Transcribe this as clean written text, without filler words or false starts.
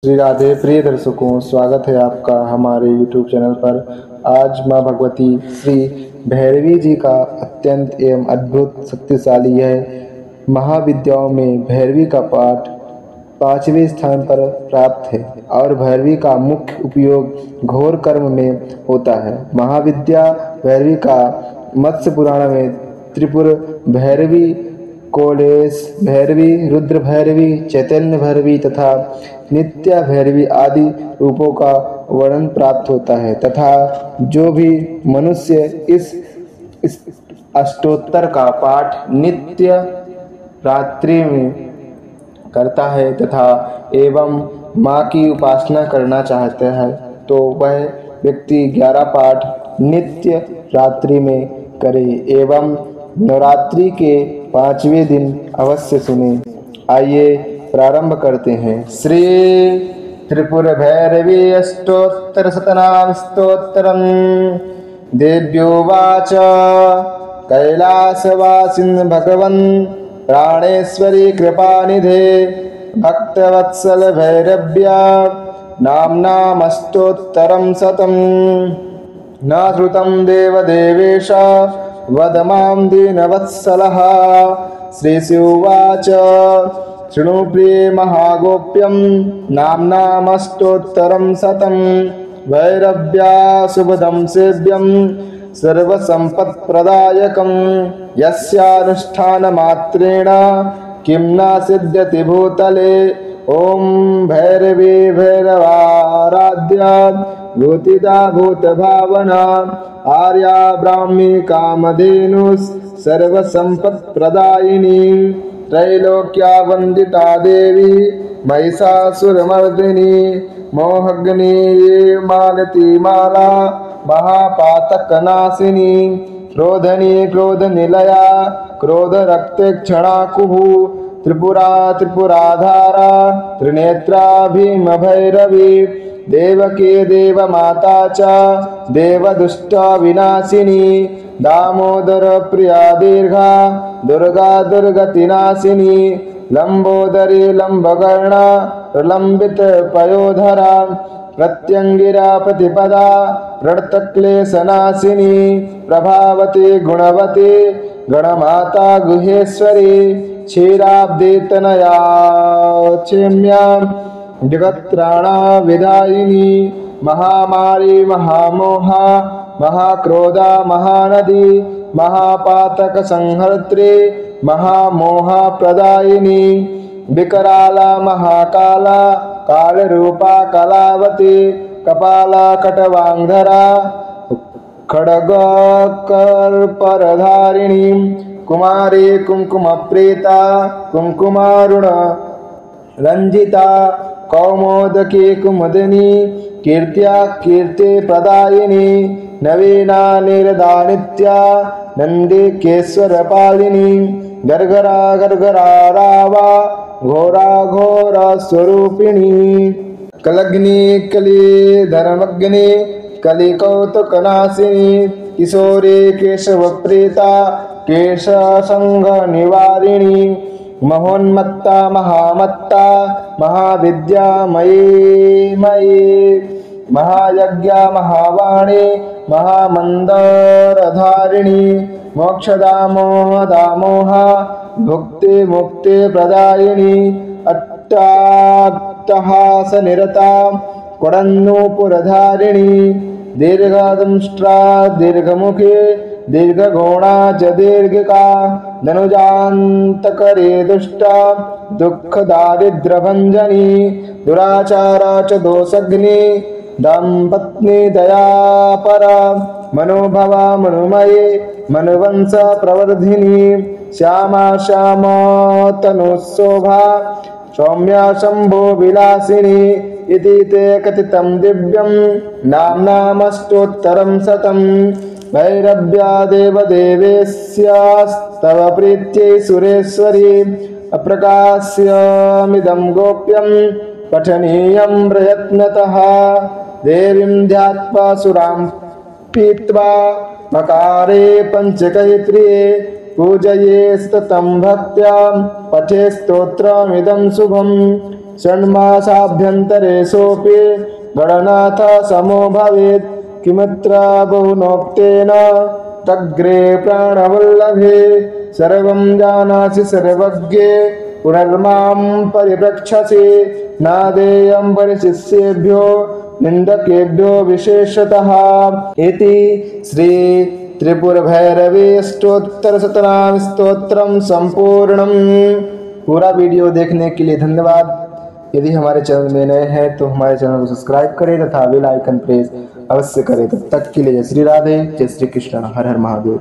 श्री राधे। प्रिय दर्शकों, स्वागत है आपका हमारे YouTube चैनल पर। आज माँ भगवती श्री भैरवी जी का अत्यंत एवं अद्भुत शक्तिशाली है महाविद्याओं में भैरवी का पाठ 5वें स्थान पर प्राप्त है और भैरवी का मुख्य उपयोग घोर कर्म में होता है। महाविद्या भैरवी का मत्स्य पुराण में त्रिपुर भैरवी, कोलेश भैरवी, रुद्र भैरवी, चैतन्य भैरवी तथा नित्या भैरवी आदि रूपों का वर्णन प्राप्त होता है तथा जो भी मनुष्य इस अष्टोत्तर का पाठ नित्य रात्रि में करता है तथा एवं माँ की उपासना करना चाहता है तो वह व्यक्ति 11 पाठ नित्य रात्रि में करे एवं नवरात्रि के 5वें दिन अवश्य सुने। आइए प्रारंभ करते हैं। श्री त्रिपुर भैरवी अष्टोत्तर शतनाम स्तोत्रम्। देव्योवाच कैलासवासिन् भगवन् प्राणेश्वरी कृपानिधे भक्तवत्सल भैरव्या नाम्नामष्टोत्तरं शतम्। न श्रुतं देवदेवेश वद मां दीनवत्सलः। श्रीशिवाच शृणु प्रिये महागोप्यं नाम्नामष्टोत्तरं शतं। भैरव्या शुभदं सेव्यं सर्वसम्पत्प्रदायकं यस्यानुष्ठानमात्रेण किं न सिद्ध्यति भूतले। ॐ भैरवी भैरवाराध्या भूतिदा भूतभावना आर्या ब्राह्मी कामधेनुः सर्वसम्पत्प्रदायिनी त्रैलोक्या वन्दिता देवी महिषासुरमर्दिनी मोहग्नि मालती माला महापातकनाशिनी क्रोधनी क्रोधनिलया क्रोधरक्तक्षणा कुहू त्रिपुरा त्रिपुराधारा त्रिनेत्रा भीमभैरवी देवकी देवमाता च देवदुष्ट विनाशिनी दामोदर प्रिया दीर्घा दुर्गा दुर्गतिनाशिनी लंबोदरी लंबकर्णा प्रलंबित पयोधरा प्रत्यंगिरा प्रतिपदा प्रणतक्लेशनाशिनी प्रभावती गुणवती गणमाता गुहेश्वरी क्षीराब्दितनया क्षेम्या जगत्राणा विदायिनी महामारी महामोहा महाक्रोधा महानदी महापातक संहर्त्री महामोहा प्रदायिनी विकराला महाकाला कालरूपा कलावती कपाला कटवांगधरा खड्गकर्परधारिणी कुमारी कुंकुमप्रीता कुंकुमारुण रंजिता कौमोदकी कुमुदिनी कीर्त्या कीर्ति प्रदायिनी नवीना निरदा नित्या नंदिकेश्वर पालिनी गर्गरा गर्गरा रावा घोरा घोर स्वरूपिणी कलग्नि कली धर्मग्नि कली कौतुकनाशिनी किशोरी केशव प्रीता केश संघ निवारिणी महोन्मत्ता महामत्ता महाविद्या मयी मयी महायज्ञा महावाणी महामंदरधारिणी मोक्षदा मोहदामोहा भुक्ति मुक्ति प्रदायिनी अट्टाट्टहास निरता कुडन्नूपुरधारिणी दीर्घदंष्ट्रा दीर्घमुखी दीर्घगोणा च दीर्घिका धनुजान्तकरे दुष्टा दुःखदारिद्र्यभञ्जनी दुराचारा च दोषग्नि दाम्पत्नी दयापरा मनोभवा मनुमयी मनुवंश प्रवर्धिनी श्यामा श्यामा तनुशोभा सौम्या शंभो विलासिनी इति ते कथितं दिव्यं नाम्नामष्टोत्तरं शतम्। भैरव्या देवदेवेस्यास्तव प्रीत्यै सुरेश्वरी अप्रकाश्यमिदं गोप्यं पठनीयं प्रयत्नतः। देवीं ध्यात्वा सुरां पीत्वा मकारे पंचकैत्रिये पूजये सततं भक्त्या पठे स्तोत्रमिदं शुभम्। षण्मासाभ्यन्तरे सोऽपि गणनाथ समो भवेत् किमत्र बहुनोक्तेन तग्रे प्राणवल्लभे सर्वं जानासि सर्वज्ञे पुनर्मां परिप्रक्षसि नादेयं परिशिष्येभ्यो निन्दकेभ्यो विशेषतः। इति श्री त्रिपुरभैरवी अष्टोत्तरशतनाम स्तोत्रम संपूर्णम। पूरा वीडियो देखने के लिए धन्यवाद। यदि हमारे चैनल में नए हैं तो हमारे चैनल को सब्सक्राइब करें तथा बेल आइकन प्रेस अवश्य करें। तब तक के लिए जय श्री राधे, जय श्री कृष्ण, हर हर महादेव।